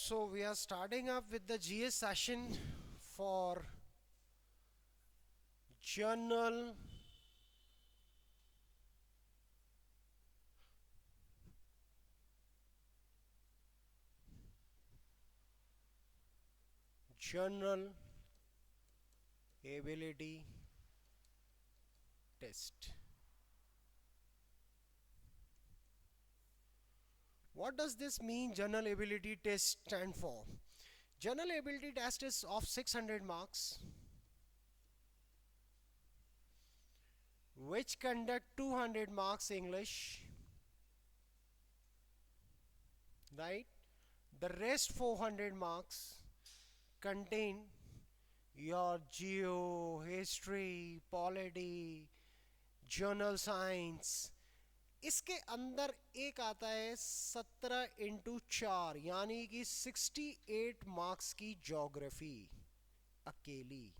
So we are starting up with the GS session for general general ability test. What does this mean, general ability test stand for? General ability test is of 600 marks, which conduct 200 marks English, right? The rest 400 marks contain your geo, history, polity, journal science. इसके अंदर एक आता है 17 × 4 यानी कि 68 marks की geography अकेली.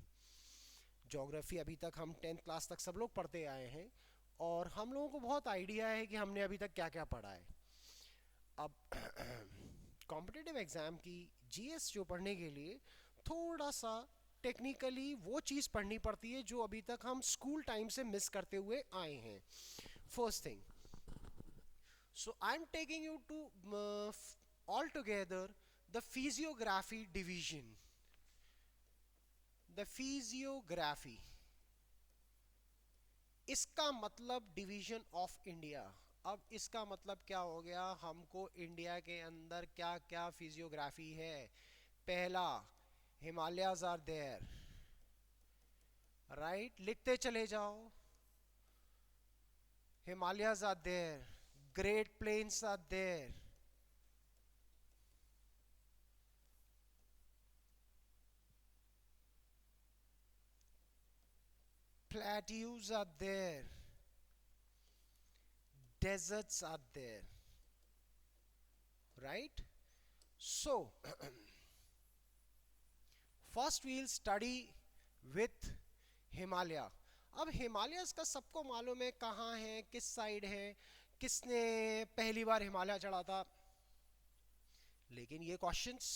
Geography अभी तक हम 10th क्लास तक सब लोग पढ़ते आए हैं और हम लोगों को बहुत आइडिया है कि हमने अभी तक क्या क्या पढ़ा है. अब कॉम्पिटिटिव एग्जाम की जीएस जो पढ़ने के लिए थोड़ा सा टेक्निकली वो चीज़ पढ़नी पड़ती है जो अभी तक हम स्कूल टाइम से मिस करते हुए आए हैं. First thing, so I'm taking you to all together the physiography division. The physiography, इसका मतलब डिवीजन ऑफ इंडिया. अब इसका मतलब क्या हो गया, हमको इंडिया के अंदर क्या क्या फिजियोग्राफी है. पहला, हिमालयाज आर देयर, राइट, लिखते चले जाओ. Himalayas are there, great plains are there, plateaus are there, deserts are there, right? So first we'll study with Himalaya. अब हिमालयस का सबको मालूम है कहाँ है, किस साइड है, किसने पहली बार हिमालय चढ़ा था. लेकिन ये क्वेश्चंस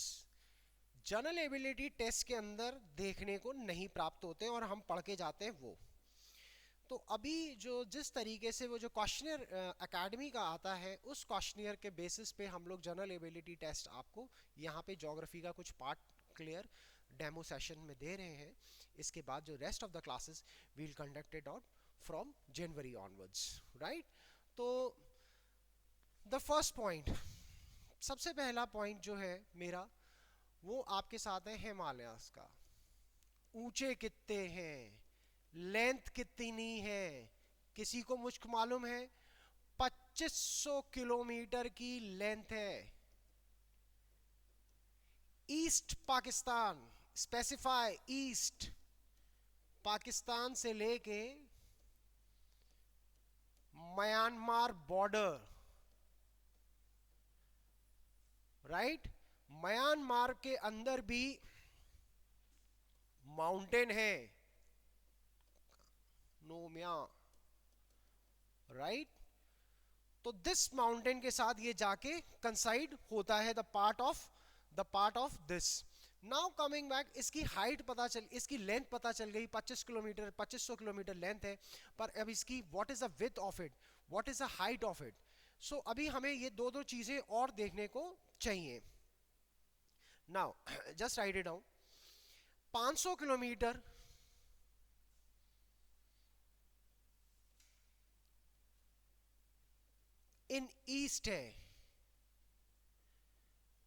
जनरल एबिलिटी टेस्ट के अंदर देखने को नहीं प्राप्त होते और हम पढ़ के जाते हैं वो. तो अभी जो जिस तरीके से वो जो क्वेश्चनर एकेडमी का आता है उस क्वेश्चनर के बेसिस पे हम लोग जनरल एबिलिटी टेस्ट आपको यहाँ पे ज्योग्राफी का कुछ पार्ट क्लियर डेमो सेशन में दे रहे हैं. इसके बाद जो rest of the classes will conducted on from January onwards, right. तो द फर्स्ट पॉइंट, सबसे पहला पॉइंट जो है मेरा वो आपके साथ है हिमालयास का. ऊंचे कितने हैं, लेंथ कितनी है, किसी को मुझको मालूम है? 2500 किलोमीटर की लेंथ है. East Pakistan, specify east Pakistan से लेके म्यांमार बॉर्डर, राइट. म्यांमार के अंदर भी माउंटेन है, नोम्या, राइट. तो दिस माउंटेन के साथ ये जाके कंसाइड होता है the part of this. Now coming back, इसकी हाइट पता चल, इसकी लेंथ पता चल गई, 25 किलोमीटर 2500 किलोमीटर लेंथ है. पर अब इसकी what is the width of it, what is the height of it. So अभी हमें ये दो चीजें और देखने को चाहिए. Now just write it down. 500 kilometre in east है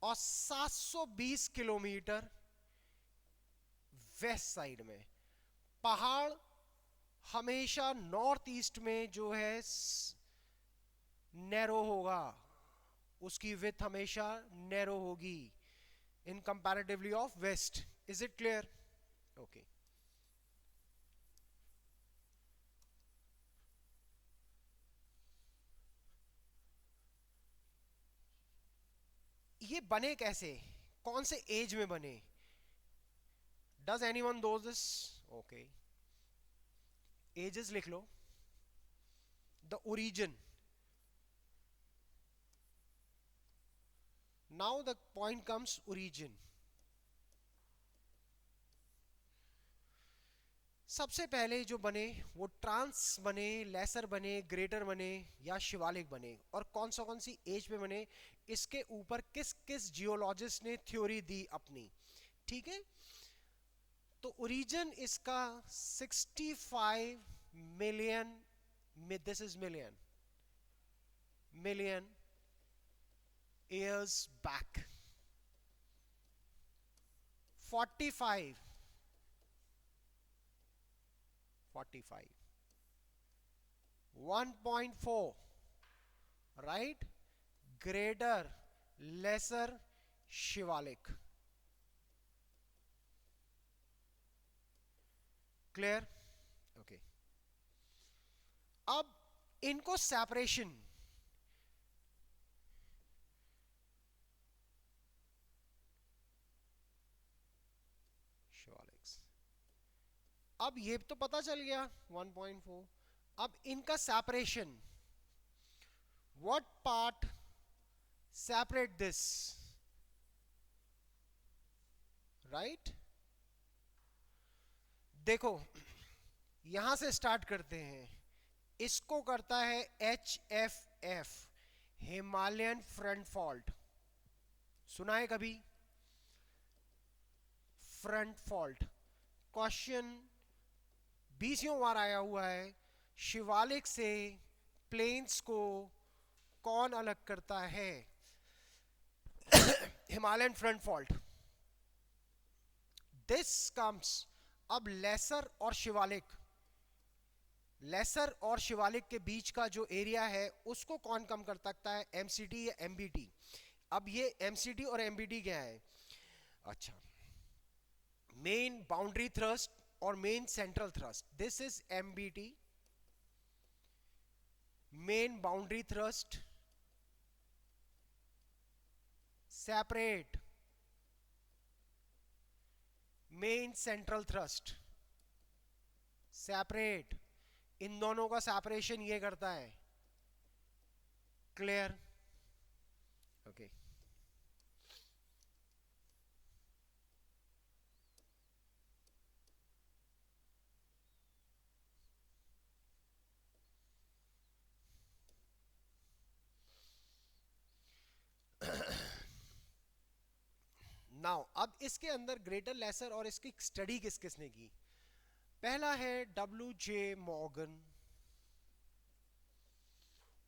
और 720 किलोमीटर वेस्ट साइड में. पहाड़ हमेशा नॉर्थ ईस्ट में जो है नैरो होगा, उसकी विड्थ हमेशा नैरो होगी in comparatively of west. Is it clear? Okay. ये बने कैसे, कौन से एज में बने? Does anyone knows this? Okay, ages लिख लो. The origin now the point comes origin. सबसे पहले जो बने वो ट्रांस बने, लेसर बने, ग्रेटर बने या शिवालिक बने, और कौन सी एज पे बने, इसके ऊपर किस किस जियोलॉजिस्ट ने थ्योरी दी अपनी। ठीक है, तो ओरिजिन इसका 65 million, this is million, million years back. 45, 45, 1.4, right, greater, lesser, Shivalik. Clear? Okay, अब इनको सेपरेशन, शिवालिक्स, अब ये तो पता चल गया 1.4। अब इनका separation, what part separate this, right. देखो यहां से स्टार्ट करते हैं, इसको करता है HFF, हिमालयन फ्रंट फॉल्ट। सुना है कभी फ्रंट फॉल्ट? क्वेश्चन 20 बार आया हुआ है। शिवालिक से प्लेन्स को कौन अलग करता है? Himalayan front fault. This comes, अब लेसर और शिवालिक, लेसर और शिवालिक के बीच का जो एरिया है उसको कौन कम कर सकता है, एमसीटी या एमबीटी? अब ये एमसीटी और एमबीटी क्या है? अच्छा, मेन बाउंड्री थ्रस्ट और main central thrust, this is MBT, main boundary thrust separate main central thrust separate, इन दोनों का सेपरेशन ये करता है। क्लियर? ओके, नाउ अब इसके अंदर ग्रेटर लेसर और इसकी स्टडी किस किसने की? पहला है WJ मॉर्गन,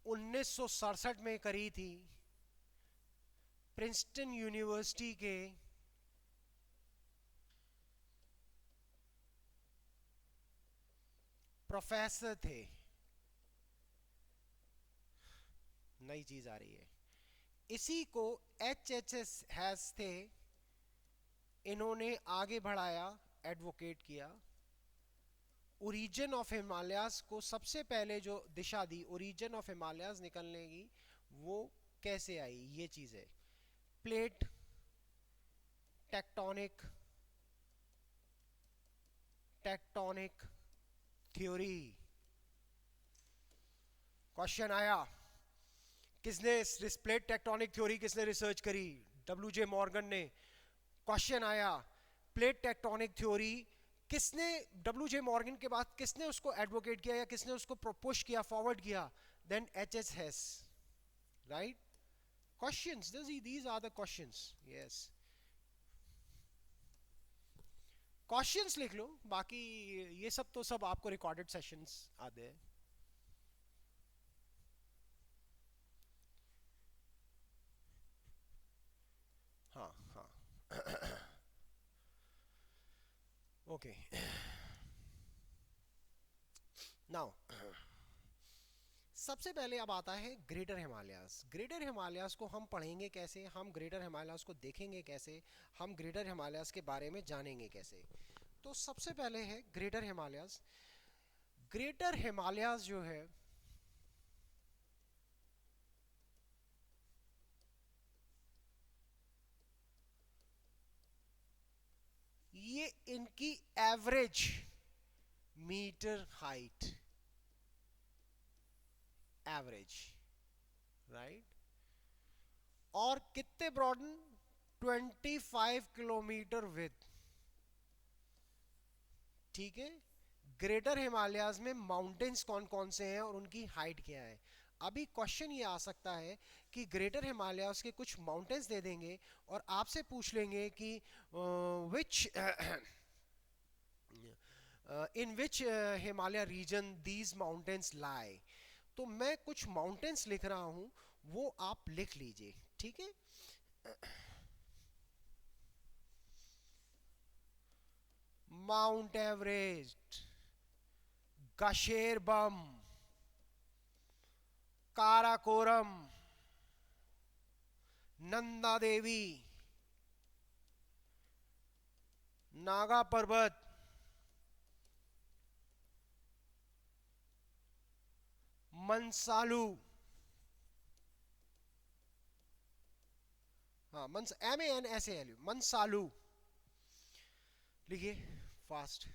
1967 में करी थी, प्रिंसटन यूनिवर्सिटी के प्रोफेसर थे। नई चीज आ रही है, इसी को HHS हैस थे, इन्होंने आगे बढ़ाया, एडवोकेट किया। ओरिजिन ऑफ हिमालयाज को सबसे पहले जो दिशा दी ओरिजिन ऑफ हिमालयाज निकलने की, वो कैसे आई? ये चीज है, plate tectonic, tectonic theory. Question आया, किसने प्लेट टेक्टोनिक थ्योरी किसने रिसर्च करी? WJ मॉर्गन ने। क्वेश्चन आया, प्लेट टेक्टोनिक थ्योरी किसने, WJ मॉर्गन के बाद किसने उसको एडवोकेट किया या किसने उसको पुश किया, फॉरवर्ड किया? Then HS has, right. Questions, these are the questions, yes, questions लिख लो, बाकी ये सब तो सब आपको रिकॉर्डेड सेशंस आते हैं। हाँ हाँ, ओके, नाउ सबसे पहले अब आता है ग्रेटर हिमालयाज। ग्रेटर हिमालयाज को हम पढ़ेंगे कैसे, हम ग्रेटर हिमालयाज को देखेंगे कैसे, हम ग्रेटर हिमालयाज के बारे में जानेंगे कैसे? तो सबसे पहले है ग्रेटर हिमालयाज। ग्रेटर हिमालयाज जो है ये इनकी average metre height, average, right, और कितने ब्रॉडन, 25 किलोमीटर विथ। ठीक है। ग्रेटर हिमालयाज में माउंटेन्स कौन कौन से हैं और उनकी हाइट क्या है। अभी क्वेश्चन ये आ सकता है कि ग्रेटर हिमालयाज के कुछ माउंटेन्स दे देंगे और आपसे पूछ लेंगे कि विच इन विच हिमालय रीजन दीज माउंटेन्स लाई। तो मैं कुछ माउंटेन्स लिख रहा हूं, वो आप लिख लीजिए। ठीक है। माउंट एवरेस्ट, गशेरबम, काराकोरम, नंदा देवी, नागा पर्वत, मनसालू। हाँ, MANSALU, मनसालू। लिखिए फास्ट।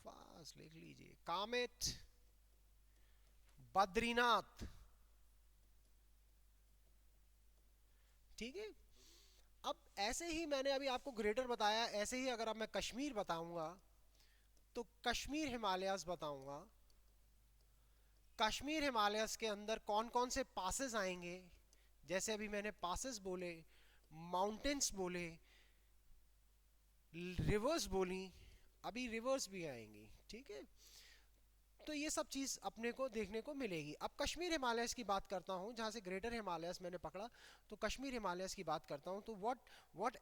फास्ट लिख लीजिए। कामेट, बद्रीनाथ। ठीक है। अब ऐसे ही मैंने अभी आपको ग्रेटर बताया, ऐसे ही अगर अब मैं कश्मीर बताऊंगा तो कश्मीर हिमालयस बताऊंगा। कश्मीर हिमालयस के अंदर कौन कौन से पासेस आएंगे, जैसे अभी मैंने पासेस बोले, माउंटेन्स बोले, रिवर्स बोली, अभी रिवर्स भी आएंगी। ठीक है। तो ये सब चीज अपने को देखने को मिलेगी। अब कश्मीर हिमालयस की बात करता हूँ, जहां से ग्रेटर हिमालयस मैंने पकड़ा, तो कश्मीर हिमालयस की बात करता हूँ। तो व्हाट व्हाट